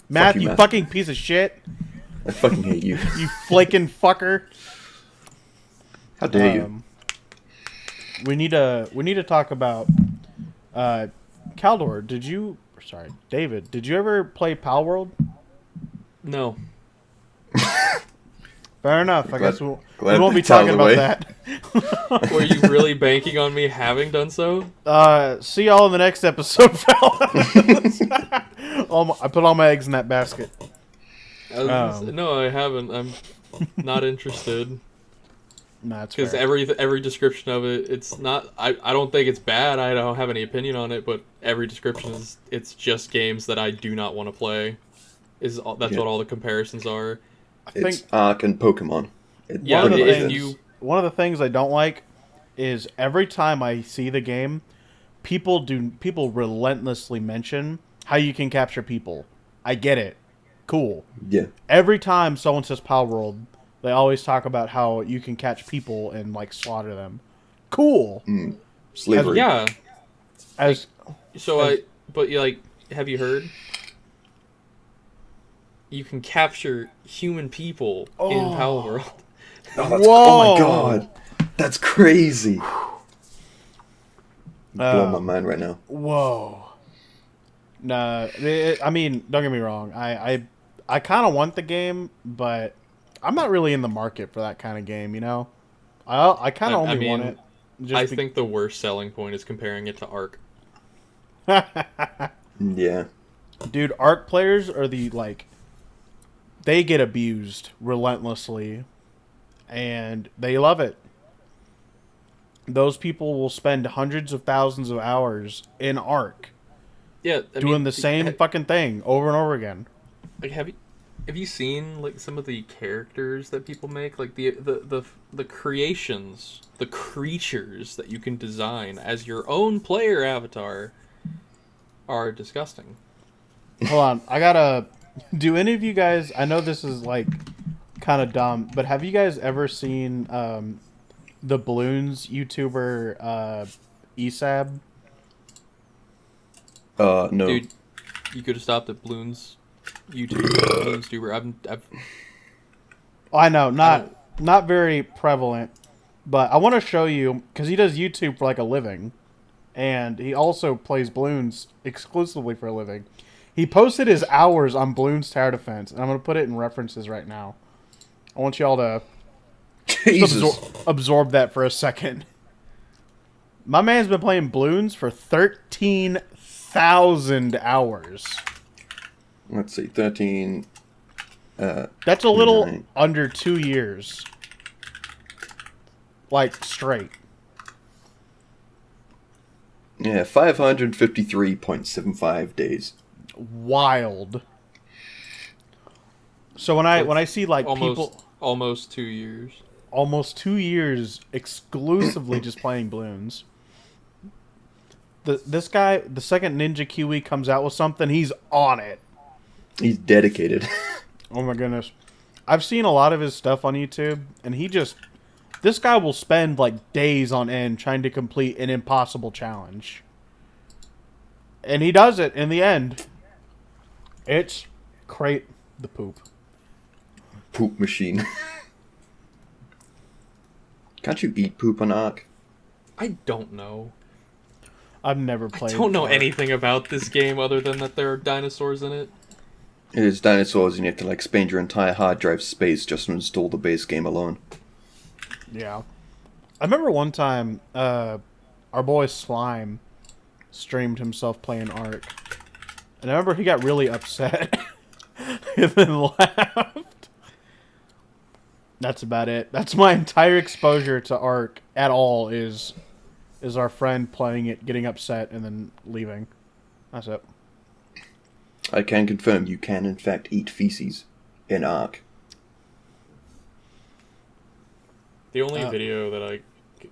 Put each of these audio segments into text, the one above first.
Matt, you, you Matt. fucking piece of shit. I fucking hate you. You flaking fucker. How dare you? We need to talk about Caldor. David, did you ever play Palworld? No. Fair enough. I guess we won't be that's out talking of the about way. that. Were you really banking on me having done so? See y'all in the next episode, fellas. I put all my eggs in that basket. No, I haven't. I'm not interested. Nah, it's Because fair. every description of it, it's not. I don't think it's bad. I don't have any opinion on it, but every description is it's just games that I do not want to play. That's what all the comparisons are. It's Ark and Pokemon. Yeah, one of the if things, you one of the things I don't like is every time I see the game, people relentlessly mention how you can capture people. I get it. Cool. Yeah. Every time someone says Palworld, they always talk about how you can catch people and like slaughter them. Cool. Slavery. yeah. As But you have you heard? You can capture human people in Palworld. Oh my god. That's crazy. Blowing my mind right now. Whoa. Nah, I mean, don't get me wrong. I kind of want the game, but I'm not really in the market for that kind of game, you know? I kind of only want it. I think the worst selling point is comparing it to Ark. Yeah. Dude, Ark players are they get abused relentlessly, and they love it. Those people will spend hundreds of thousands of hours in Ark. Yeah, doing the same fucking thing over and over again. Like, have you seen like some of the characters that people make, like the creations, the creatures that you can design as your own player avatar are disgusting. Hold on, I gotta. Do any of you guys? I know this is like kind of dumb, but have you guys ever seen the Balloons YouTuber Esab? No. Dude, you could have stopped at Bloons tuber. I know, not very prevalent, but I want to show you because he does YouTube for like a living, and he also plays balloons exclusively for a living. He posted his hours on Bloons Tower Defense, and I'm gonna put it in references right now. I want y'all to absorb that for a second. My man's been playing Bloons for 13,000 hours. Let's see, 13. That's a little 9. under 2 years. Like, straight. Yeah, 553.75 days. Wild. So when I see like almost 2 years. Almost 2 years exclusively just playing balloons. This guy, the second Ninja Kiwi comes out with something, he's on it. He's dedicated. Oh my goodness. I've seen a lot of his stuff on YouTube, and this guy will spend like days on end trying to complete an impossible challenge. And he does it in the end. It's crate the poop. Poop machine. Can't you eat poop on Ark? I don't know. I've never played. I don't know anything about this game other than that there are dinosaurs in it. It is dinosaurs and you have to like spend your entire hard drive space just to install the base game alone. Yeah. I remember one time our boy Slime streamed himself playing Ark. And I remember he got really upset and then laughed. That's about it. That's my entire exposure to Ark at all is our friend playing it, getting upset, and then leaving. That's it. I can confirm you can in fact eat feces in Ark. The only video that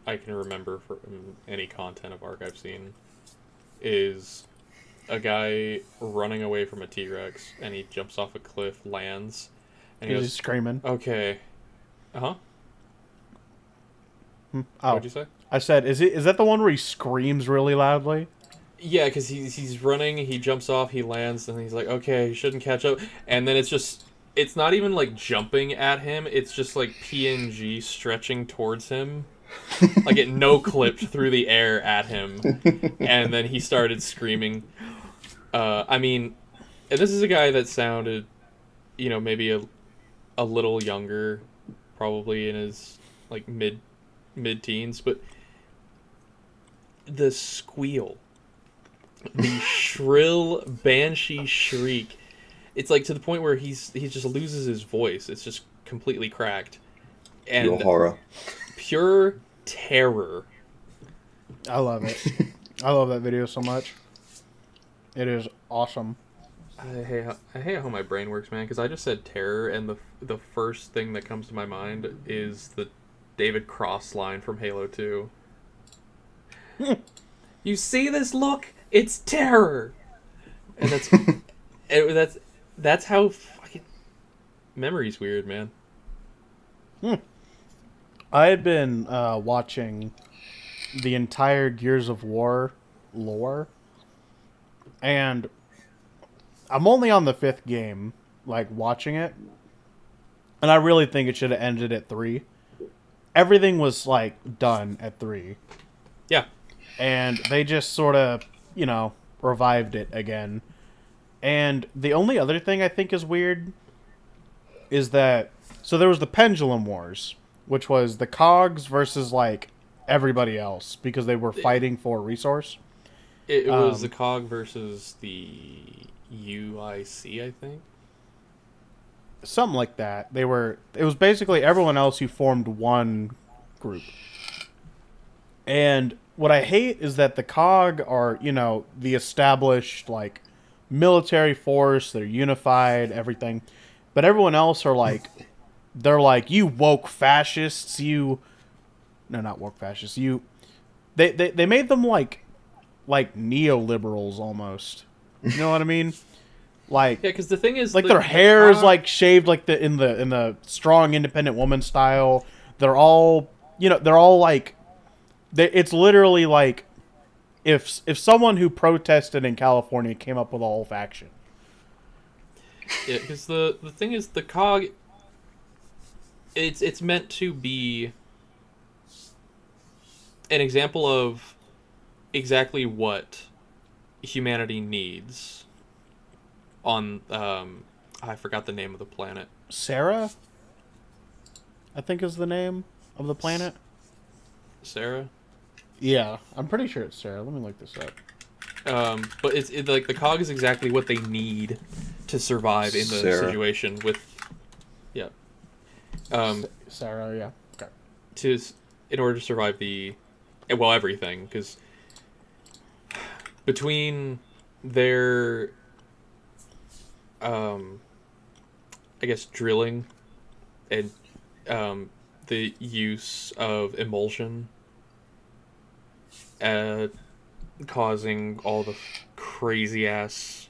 I can remember from any content of Ark I've seen is a guy running away from a T-Rex, and he jumps off a cliff, lands, and he goes, screaming. Okay. Uh-huh. Oh. What'd you say? I said, is that the one where he screams really loudly? Yeah, because he's running, he jumps off, he lands, and he's like, okay, he shouldn't catch up. And then it's not even like jumping at him, it's just like PNG stretching towards him. Like it no clipped through the air at him. And then he started screaming. I mean, and this is a guy that sounded, maybe a little younger, probably in his like mid teens, but the squeal, the shrill banshee shriek, it's like to the point where he just loses his voice. It's just completely cracked. Pure And horror. pure terror. I love it. I love that video so much. It is awesome. I hate how my brain works, man, because I just said terror, and the first thing that comes to my mind is the David Cross line from Halo 2. You see this look? It's terror! And that's how fucking... Memory's weird, man. I had been watching the entire Gears of War lore, and I'm only on the 5th game, like, watching it, and I really think it should have ended at 3. Everything was, like, done at 3. Yeah. And they just sort of, revived it again. And the only other thing I think is weird is that... So there was the Pendulum Wars, which was the Cogs versus, like, everybody else, because they were fighting for resource. It was the COG versus the UIC, I think. Something like that. It was basically everyone else who formed one group. And what I hate is that the COG are, the established, like, military force. They're unified, everything. But everyone else are like, they're like, you woke fascists, No, not woke fascists. They made them like neoliberals almost. You know what I mean? Like, yeah, because the thing is, like their hair is like shaved like in the strong independent woman style. They're all like, it's literally like if someone who protested in California came up with a whole faction. Yeah, because the thing is, the COG, it's meant to be an example of exactly what humanity needs on I forgot the name of the planet. Sarah, I think is the name of the planet. Sarah? Yeah, I'm pretty sure it's Sarah. Let me look this up. But it's like the COG is exactly what they need to survive in the Sarah. situation with, yeah. Sarah, yeah. Okay. In order to survive everything, because between their, I guess, drilling and the use of emulsion, causing all the crazy ass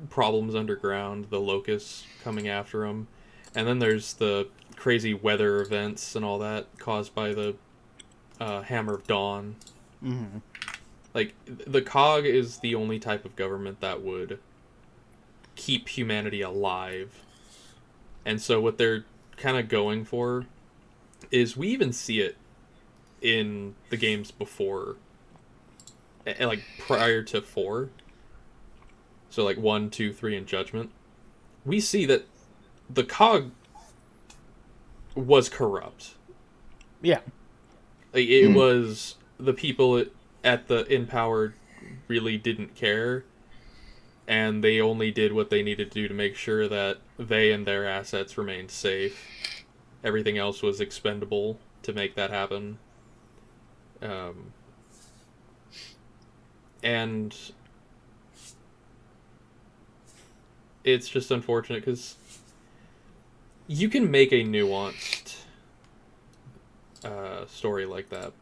problems underground, the locusts coming after them, and then there's the crazy weather events and all that caused by the Hammer of Dawn. Mm-hmm. Like, the COG is the only type of government that would keep humanity alive. And so what they're kind of going for is, we even see it in the games before, like prior to 4. So like 1, 2, 3 and Judgment. We see that the COG was corrupt. Yeah. Like, it was the people in power really didn't care, and they only did what they needed to do to make sure that they and their assets remained safe. Everything else was expendable to make that happen. And it's just unfortunate because you can make a nuanced story like that,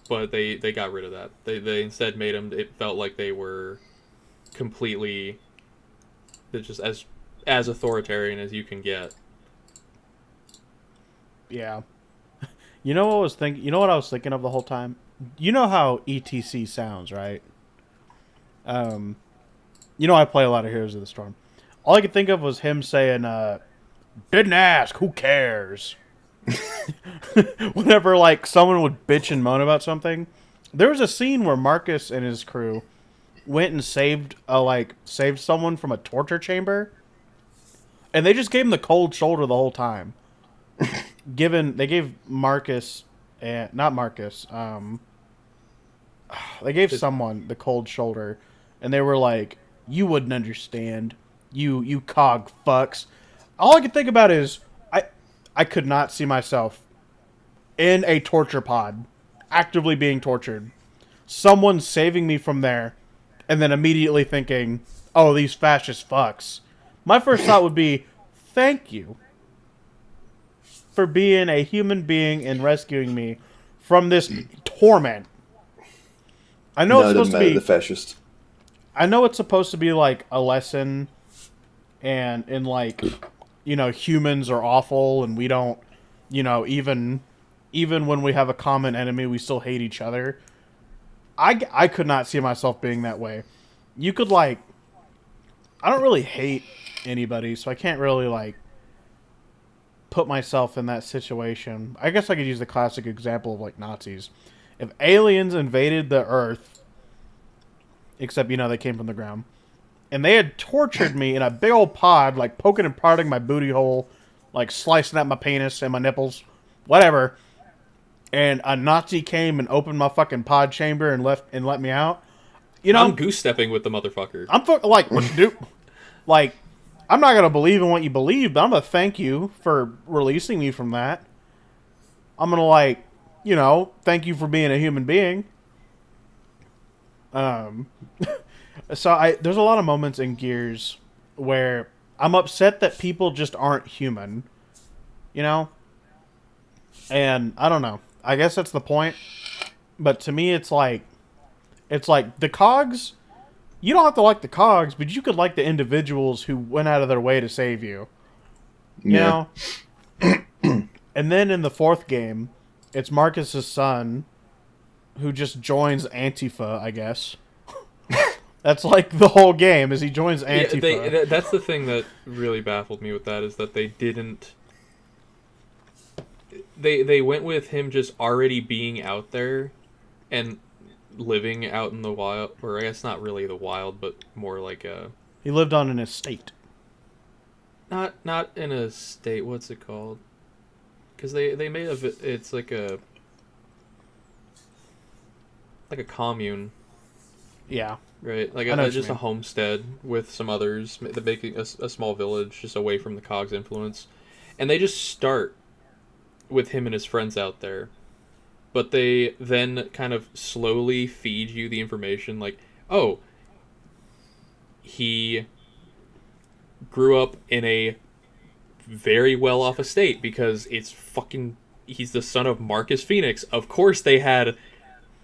but they got rid of that. They instead made them, it felt like they were completely, they're just as authoritarian as you can get. Yeah. You know what I was thinking? You know what I was thinking of the whole time? You know how ETC sounds, right? Um, you know I play a lot of Heroes of the Storm. All I could think of was him saying, "Didn't ask, who cares?" Whenever like someone would bitch and moan about something, there was a scene where Marcus and his crew went and saved someone from a torture chamber, and they just gave him the cold shoulder the whole time. They gave Marcus and not Marcus, they gave someone the cold shoulder, and they were like, "You wouldn't understand, you cog fucks." All I could think about is I could not see myself in a torture pod, actively being tortured, someone saving me from there, and then immediately thinking, "Oh, these fascist fucks." My first thought would be, "Thank you for being a human being and rescuing me from this torment." I know it's No, it supposed doesn't to matter. be. The fascist. I know it's supposed to be like a lesson, and in like, humans are awful, and we don't, even when we have a common enemy, we still hate each other. I could not see myself being that way. You could like, I don't really hate anybody, so I can't really like put myself in that situation. I guess I could use the classic example of like Nazis. If aliens invaded the Earth, except they came from the ground, and they had tortured me in a big old pod, like poking and prodding my booty hole, like slicing at my penis and my nipples, whatever. And a Nazi came and opened my fucking pod chamber and let me out. I'm goose stepping with the motherfucker. Like, what you do? Like, I'm not gonna believe in what you believe, but I'm gonna thank you for releasing me from that. I'm gonna thank you for being a human being. So there's a lot of moments in Gears where I'm upset that people just aren't human, and I don't know. I guess that's the point. But to me, it's like the cogs. You don't have to like the cogs, but you could like the individuals who went out of their way to save you. You know? And then in the fourth game, it's Marcus's son who just joins Antifa, I guess. That's like the whole game, is he joins Antifa. Yeah, that's the thing that really baffled me with that, is that they didn't... They went with him just already being out there and living out in the wild, or I guess not really the wild, but more like a... He lived on an estate. Not in a state, what's it called? Because they made it's like a commune. Yeah. Right, like just a homestead with some others, making a small village just away from the Cog's influence. And they just start with him and his friends out there. But they then kind of slowly feed you the information, like, oh, he grew up in a very well-off estate because he's the son of Marcus Phoenix. Of course they had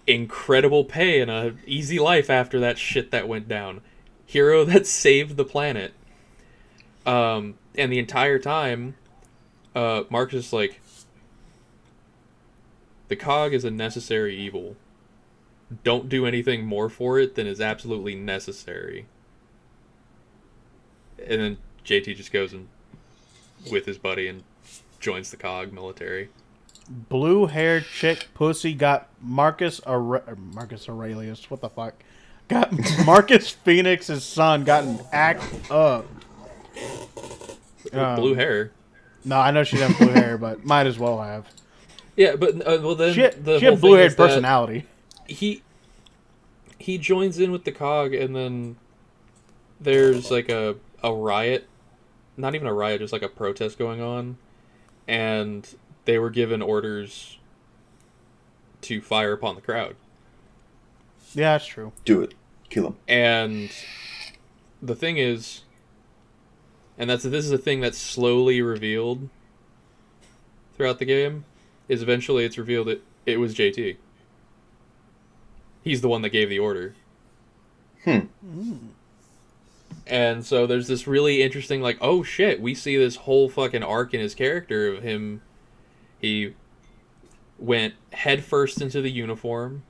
incredible pay and a easy life after that shit that went down. Hero that saved the planet. And the entire time, Marcus is like, the Cog is a necessary evil. Don't do anything more for it than is absolutely necessary. And then JT just goes and with his buddy and joins the Cog military. Blue-haired chick pussy got Marcus Aurelius. What the fuck? Got Marcus Phoenix's son. Gotten act up. Blue hair. No, I know she doesn't have blue hair, but might as well have. Yeah, but well then she the had blue-haired personality. He joins in with the Cog, and then there's like a riot, not even a riot, just like a protest going on, and they were given orders to fire upon the crowd. Yeah, that's true. Do it. Kill him. And the thing is, and this is a thing that's slowly revealed throughout the game, is eventually it's revealed that it was JT. He's the one that gave the order. And so there's this really interesting, like, oh shit, we see this whole fucking arc in his character of him. He went headfirst into the uniform.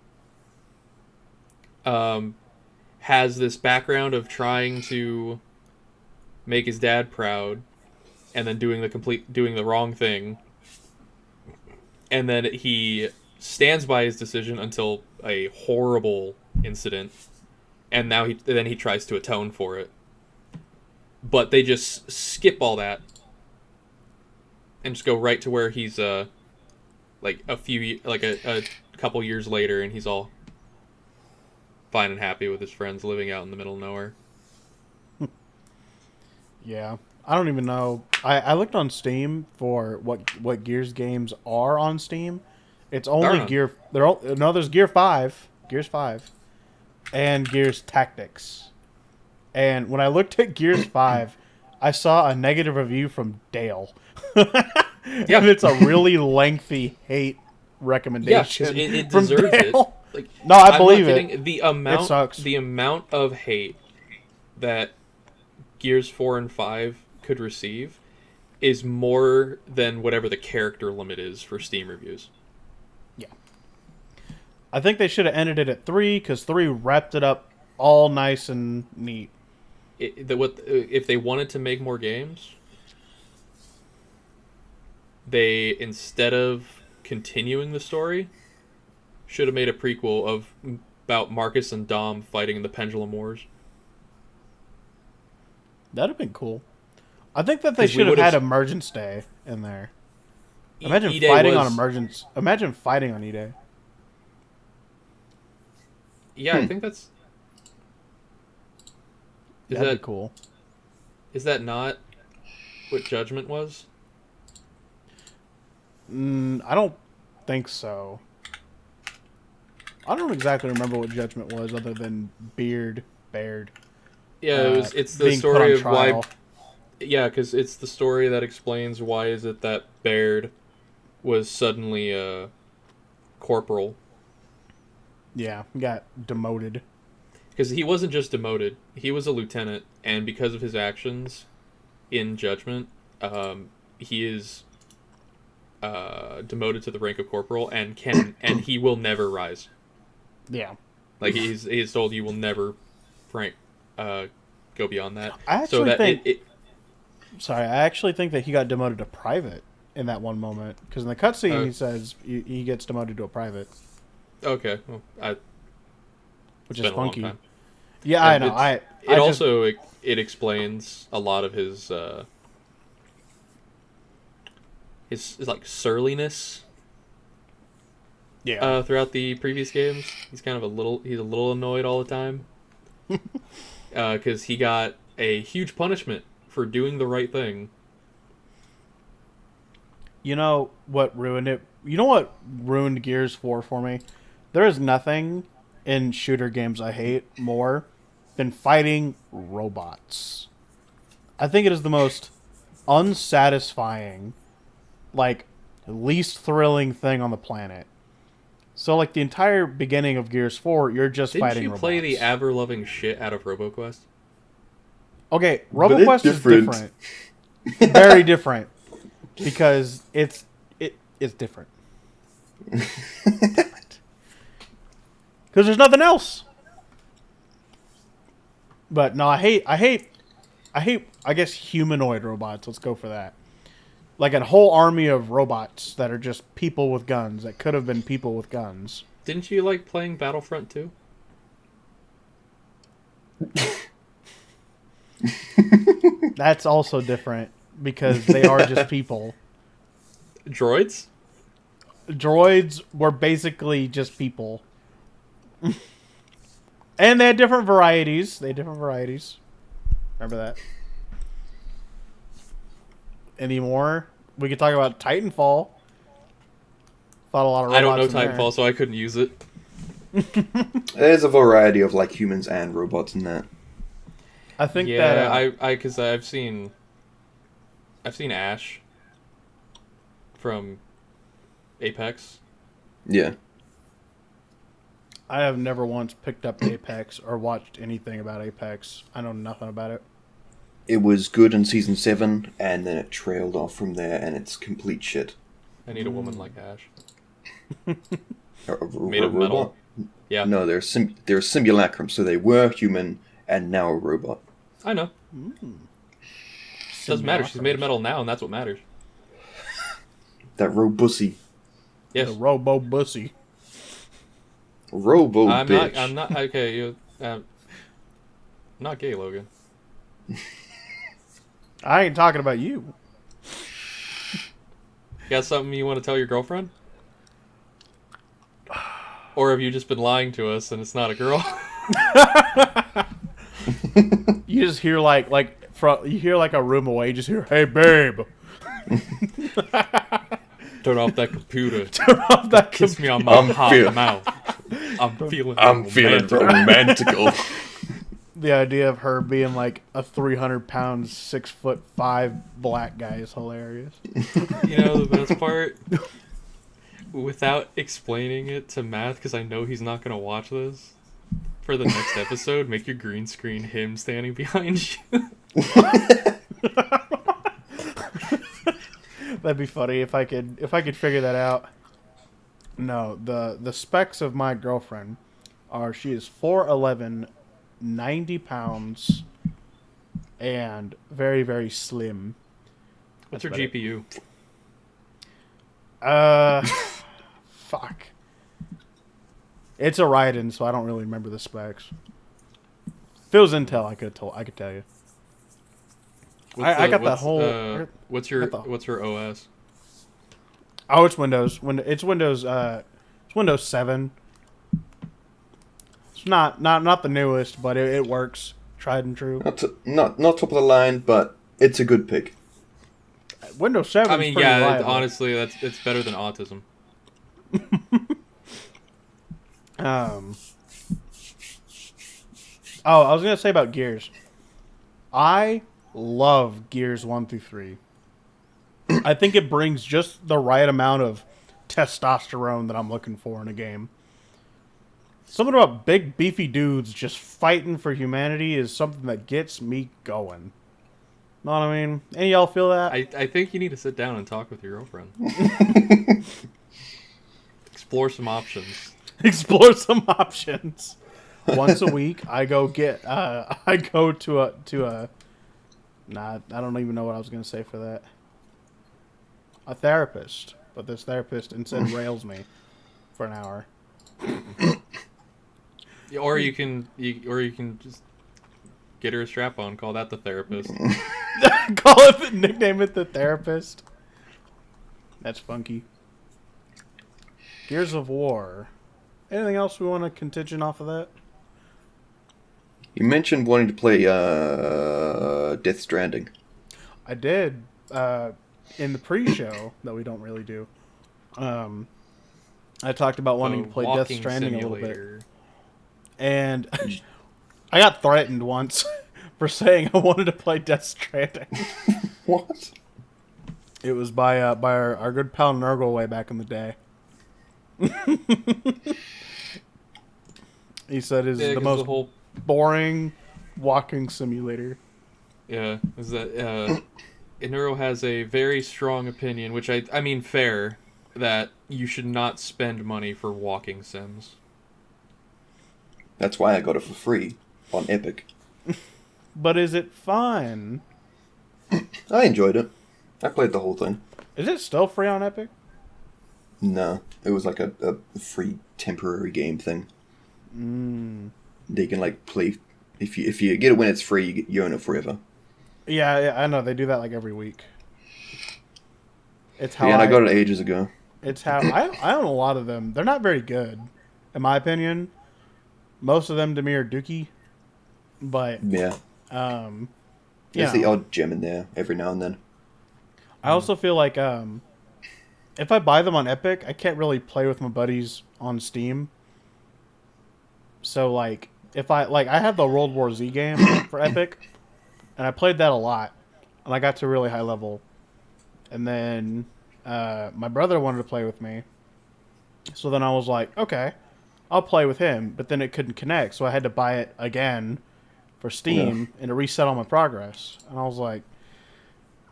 Has this background of trying to make his dad proud, and then doing the wrong thing, and then he stands by his decision until a horrible incident, and then he tries to atone for it. But they just skip all that and just go right to where he's like a couple years later, and he's all fine and happy with his friends living out in the middle of nowhere. Yeah. I don't even know. I looked on Steam for what Gears games are on Steam. It's only Gear. There's Gears 5, and Gears Tactics. And when I looked at Gears 5, I saw a negative review from Dale. Yeah, and it's a really lengthy hate recommendation. Yeah, it from deserves Dale. it. Like, No, I I'm believe not it. kidding. It sucks. The amount of hate that Gears 4 and 5 could receive is more than whatever the character limit is for Steam reviews. Yeah. I think they should have ended it at 3, because 3 wrapped it up all nice and neat. If they wanted to make more games, they, instead of continuing the story, should have made a prequel about Marcus and Dom fighting in the Pendulum Wars. That'd have been cool. I think that they should have had Emergence Day in there. Imagine fighting on Emergence. Imagine fighting on E-Day. Yeah, I think that's... That'd be cool. Is that not what Judgment was? I don't think so. I don't exactly remember what Judgment was, other than Baird. Yeah, it's the story of why... Yeah, because it's the story that explains why is it that Baird was suddenly a corporal. Yeah, he got demoted. Because he wasn't just demoted, he was a lieutenant, and because of his actions in Judgment, he is demoted to the rank of corporal, and he will never rise. Yeah. Like, he's told you will never go beyond that. I actually think that he got demoted to private in that one moment, because in the cutscene he says he gets demoted to a private. Okay, well, which is funky. Yeah, I know. It explains a lot of his like surliness. Yeah. Throughout the previous games, he's kind of a little annoyed all the time. Because he got a huge punishment for doing the right thing. You know what ruined it? You know what ruined Gears 4 for me? There is nothing in shooter games I hate more than fighting robots. I think it is the most unsatisfying, like, least thrilling thing on the planet. So, like, the entire beginning of Gears 4, you're just fighting robots. Didn't you play the ever-loving shit out of RoboQuest? Okay, RoboQuest is different. Very different. Because it's different. Different. Because there's nothing else. But no, I guess humanoid robots. Let's go for that. Like a whole army of robots that are just people with guns that could have been people with guns. Didn't you like playing Battlefront 2? That's also different because they are just people. Droids? Droids were basically just people. And they had different varieties. Remember that? Any more? We could talk about Titanfall. Fought a lot of robots. I don't know in Titanfall, there. so I couldn't use it. There's a variety of like humans and robots in that. I think because I've seen Ash from Apex. Yeah. I have never once picked up Apex or watched anything about Apex. I know nothing about it. It was good in Season 7, and then it trailed off from there, and it's complete shit. I need a woman like Ash. Made of metal. Yeah. No, they're simulacrum, so they were human and now a robot. I know. Doesn't matter. She's made of metal now, and that's what matters. That robussy. Yes. The robo bussy. Robo bitch. I'm not. Okay, you. Not gay, Logan. I ain't talking about you. You got something you want to tell your girlfriend? Or have you just been lying to us and it's not a girl? You just hear you hear like a room away. You just hear, "Hey, babe." Turn off that computer. Turn off that Kiss me on my hot mouth. I'm feeling romantical. The idea of her being like a 300-pound, 6'5" black guy is hilarious. You know the best part? Without explaining it to Matt, because I know he's not going to watch this, for the next episode, make your green screen him standing behind you. That'd be funny if I could figure that out. No, the specs of my girlfriend are she is 4'11", 90 pounds, and very, very slim. What's her GPU? Fuck. It's a Raiden, so I don't really remember the specs. If it was Intel, I could tell you. I got that whole. What's her OS? Oh, it's Windows. It's Windows. It's Windows 7. It's not the newest, but it works. Tried and true. Not top of the line, but it's a good pick. Windows 7. I mean, yeah. Honestly, it's better than autism. Oh, I was gonna say about Gears. I love Gears 1 through 3. I think it brings just the right amount of testosterone that I'm looking for in a game. Something about big, beefy dudes just fighting for humanity is something that gets me going. Know what I mean? Any of y'all feel that? I think you need to sit down and talk with your girlfriend. Explore some options. Explore some options. Once a week, I go get. I go to a. Nah, I don't even know what I was gonna say for that. A therapist, but this therapist instead rails me for an hour. Or you can just get her a strap-on. Call that the therapist. Nickname it the therapist. That's funky. Gears of War. Anything else we want to contingent off of that? You mentioned wanting to play Death Stranding. I did in the pre-show that we don't really do. I talked about wanting to play Death Stranding a little bit, and I got threatened once for saying I wanted to play Death Stranding. What? It was by our good pal Nurgle way back in the day. He said it's the most boring walking simulator. Yeah, is that Inuro has a very strong opinion, which I mean fair, that you should not spend money for walking sims. That's why I got it for free on Epic. But is it fun? I enjoyed it. I played the whole thing. Is it still free on Epic? No, it was like a free temporary game thing. They can like play if you get it when it's free, you own it forever. Yeah, I know they do that like every week. It's how and I got it ages ago. It's how I own a lot of them. They're not very good, in my opinion. Most of them to me are dookie, but yeah, there's the odd gem in there every now and then. I also feel like if I buy them on Epic, I can't really play with my buddies on Steam. So like if I have the World War Z game for Epic, and I played that a lot, and I got to a really high level, and then my brother wanted to play with me, so then I was like, okay, I'll play with him, but then it couldn't connect, so I had to buy it again for Steam and to reset all my progress, and I was like,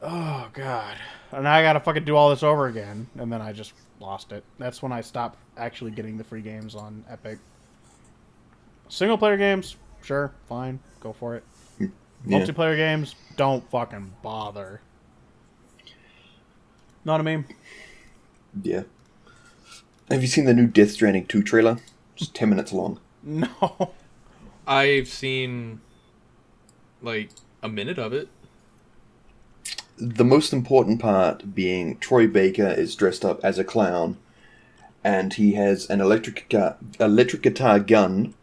Oh god. And now I gotta fucking do all this over again. And then I just lost it. That's when I stopped actually getting the free games on Epic. Single player games, sure, fine, go for it. Yeah. Multiplayer games, don't fucking bother. Know what I mean? Yeah. Have you seen the new Death Stranding 2 trailer? Just 10 minutes long. No. I've seen like a minute of it. The most important part being Troy Baker is dressed up as a clown, and he has an electric guitar gun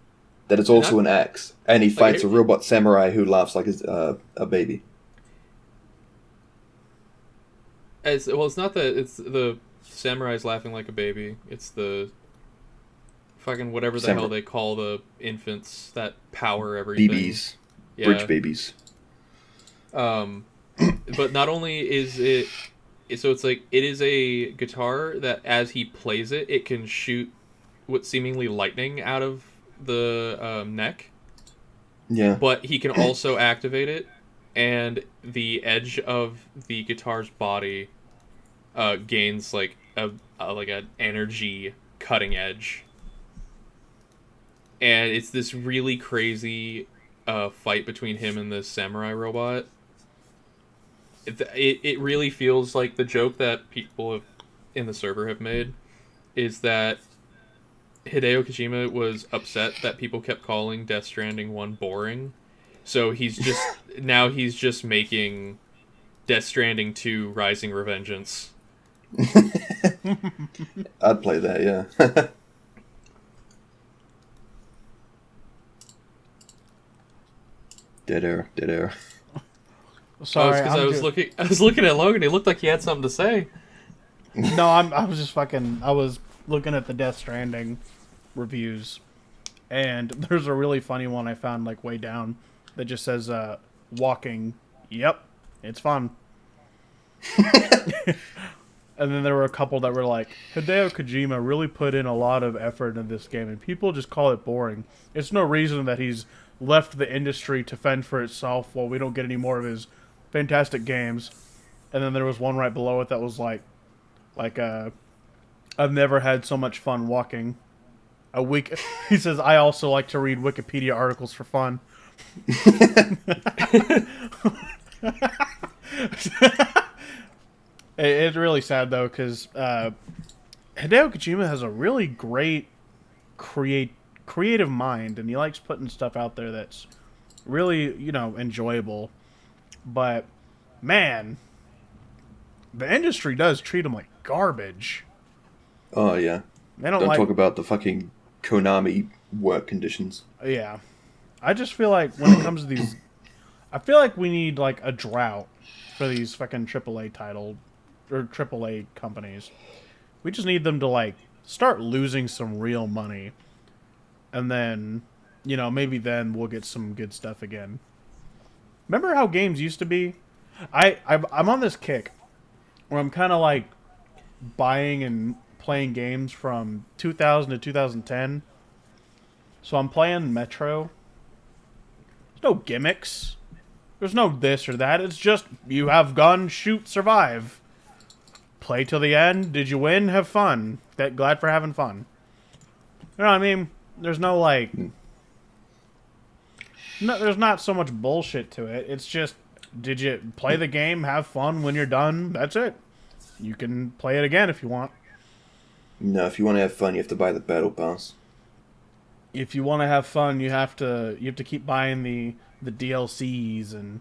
that is also an axe, and he fights a robot samurai who laughs like a baby. Well, it's not that it's the samurai's laughing like a baby. It's the fucking whatever the hell they call the infants that power everything. BBs. Yeah. Bridge babies. But not only is it... So it's like, it is a guitar that as he plays it, it can shoot what seemingly lightning out of the neck. Yeah. But he can also activate it, and the edge of the guitar's body gains like an energy cutting edge. And it's this really crazy fight between him and this samurai robot. It really feels like the joke that people in the server have made is that Hideo Kojima was upset that people kept calling Death Stranding 1 boring. So he's just making Death Stranding 2 Rising Revengeance. I'd play that, yeah. Dead air. Sorry, because I was looking at Logan. He looked like he had something to say. No, I was just fucking. I was looking at the Death Stranding reviews, and there's a really funny one I found like way down that just says, "Walking, yep, it's fun." And then there were a couple that were like, Hideo Kojima really put in a lot of effort in this game, and people just call it boring. It's no reason that he's left the industry to fend for itself while we don't get any more of his fantastic games. And then there was one right below it that was like, I've never had so much fun walking. He says, I also like to read Wikipedia articles for fun. It's really sad though, because Hideo Kojima has a really great creative mind, and he likes putting stuff out there that's really, enjoyable. But man, the industry does treat him like garbage. Oh yeah. They don't talk about the fucking Konami work conditions. Yeah, I just feel like when it comes to these, I feel like we need like a drought for these fucking AAA title or AAA companies. We just need them to like start losing some real money, and then maybe then we'll get some good stuff again. Remember how games used to be? I'm on this kick where I'm kind of like buying and playing games from 2000 to 2010. So I'm playing Metro. There's no gimmicks. There's no this or that. It's just you have gun, shoot, survive. Play till the end. Did you win? Have fun. Glad for having fun. You know what I mean? There's no like... No, there's not so much bullshit to it. It's just, did you play the game, have fun when you're done? That's it. You can play it again if you want. No, if you want to have fun, you have to buy the battle pass. If you want to have fun, you have to keep buying the DLCs, and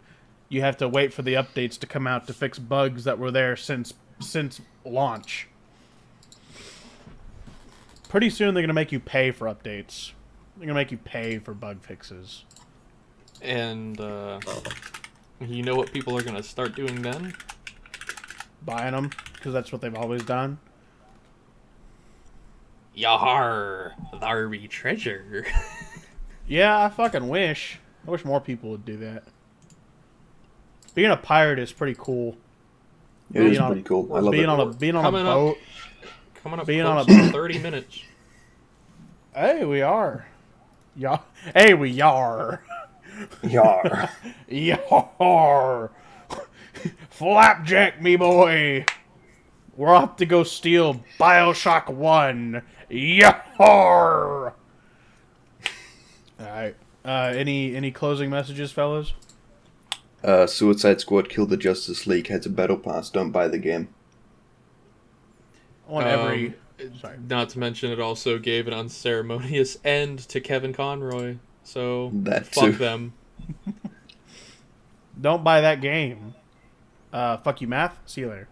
you have to wait for the updates to come out to fix bugs that were there since launch. Pretty soon they're going to make you pay for updates. They're going to make you pay for bug fixes. And you know what people are going to start doing then? Buying them, because that's what they've always done. Yar, thar be treasure. Yeah, I fucking wish. I wish more people would do that. Being a pirate is pretty cool. It is pretty cool. I love it. Being on a boat. Coming up being close on to 30 minutes. Hey, we are. Hey, we are. Yar. Yar. Flapjack, me boy. We're off to go steal Bioshock 1. Yahar! Alright. Any closing messages, fellas? Suicide Squad Kill the Justice League has a battle pass. Don't buy the game. On every... Sorry. Not to mention, it also gave an unceremonious end to Kevin Conroy. So, That fuck too. them. Don't buy that game. Fuck you, Math. See you later.